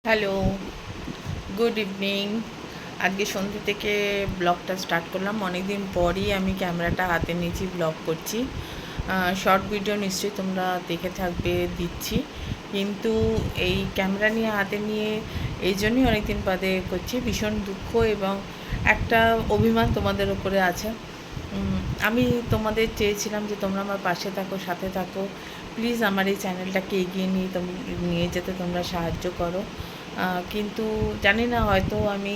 Hello, good evening. আজকে সন্ধ্যে থেকে ব্লগটা স্টার্ট করলাম। অনেক দিন পরই আমি ক্যামেরাটা হাতে নিয়েছি, ব্লগ করছি। শর্ট ভিডিও নিশ্চয়ই তোমরা দেখে থাকবে, দিচ্ছি। কিন্তু এই ক্যামেরা নিয়ে হাতে নিয়ে এই জন্যই অনেক দিন বাদে করছি। ভীষণ দুঃখ এবং একটা অভিমান তোমাদের উপরে আছে। আমি তোমাদের চেয়েছিলাম যে তোমরা আমার পাশে থাকো, সাথে থাকো। প্লিজ আমার এই চ্যানেলটাকে এগিয়ে নিয়ে যেতে তোমরা সাহায্য করো। কিন্তু জানি না, হয়তো আমি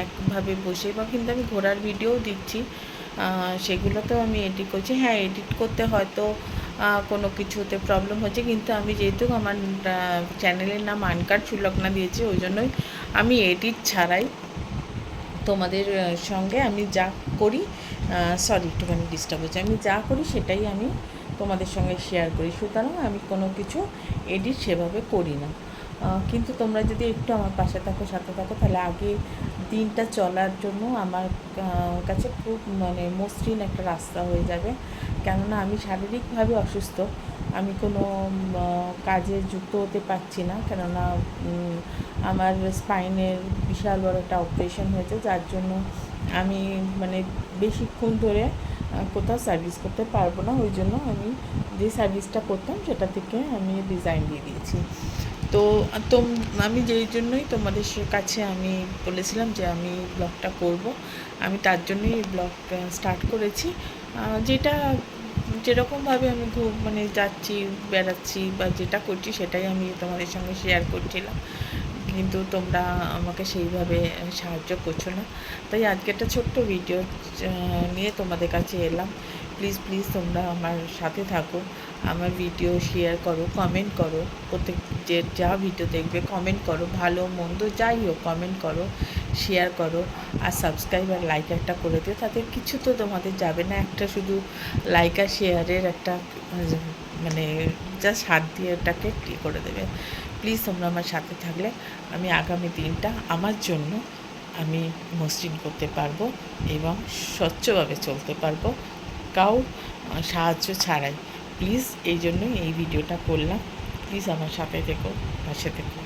একভাবে বসে বা কিন্তু আমি ঘোরার ভিডিও দিচ্ছি, সেগুলোতেও আমি এডিট করছি। হ্যাঁ, এডিট করতে হয়তো কোনো কিছুতে প্রবলেম হচ্ছে, কিন্তু আমি যেহেতু আমার চ্যানেলের নাম আনকাট সুলগ্না দিয়েছি, ওই জন্যই আমি এডিট ছাড়াই তোমাদের সঙ্গে আমি যা করি, সরি একটুখানি ডিস্টার্ব হচ্ছে, আমি যা করি সেটাই আমি তোমাদের সঙ্গে শেয়ার করি। সুতরাং আমি কোনো কিছু এডিট সেভাবে করি না। কিন্তু তোমরা যদি একটু আমার পাশে থাকো, সাথে থাকো, তাহলে আগে দিনটা চলার জন্য আমার কাছে খুব মসৃণ একটা রাস্তা হয়ে যাবে। কেননা আমি শারীরিকভাবে অসুস্থ, আমি কোনো কাজে যুক্ত হতে পারছি না। কেননা আমার স্পাইনের বিশাল বড় একটা অপারেশন হয়েছে, যার জন্য আমি বেশিক্ষণ ধরে কোথাও সার্ভিস করতে পারবো না। ওই জন্য আমি যে সার্ভিসটা করতাম সেটা থেকে আমি রিজাইন দিয়ে দিয়েছি। তো আমি যেই জন্যই তোমাদের কাছে আমি বলেছিলাম যে আমি ব্লগটা করব, আমি তার জন্যই এই ব্লগ স্টার্ট করেছি। যেটা যেরকমভাবে আমি যাচ্ছি, বেড়াচ্ছি বা যেটা করছি সেটাই আমি তোমাদের সঙ্গে শেয়ার করছিলাম। কিন্তু তোমরা আমাকে সেইভাবে সাহায্য করছো না। তাই আজকে একটা ছোট্ট ভিডিও নিয়ে তোমাদের কাছে এলাম। প্লিজ প্লিজ তোমরা আমার সাথে থাকো, আমার ভিডিও শেয়ার করো, কমেন্ট করো। প্রত্যেক যা ভিডিও দেখবে কমেন্ট করো, ভালো মন্দ যাই হোক কমেন্ট করো, শেয়ার করো। আর সাবস্ক্রাইব আর লাইক একটা করে দিও, তাতে কিছু তো তোমাদের যাবে না। একটা শুধু লাইক আর শেয়ারের একটা জাস্ট হাত দিয়ে ওটাকে ক্লিক করে দেবে। প্লিজ তোমরা আমার সাথে থাকলে আমি আগামী দিনটা আমার জন্য আমি মসৃণ করতে পারবো এবং স্বচ্ছভাবে চলতে পারবো, সাহায্য ছাড়াই। প্লিজ এই জন্যই এই ভিডিওটা করলাম। প্লিজ আমার সাথে থেকো, পাশে থেকো।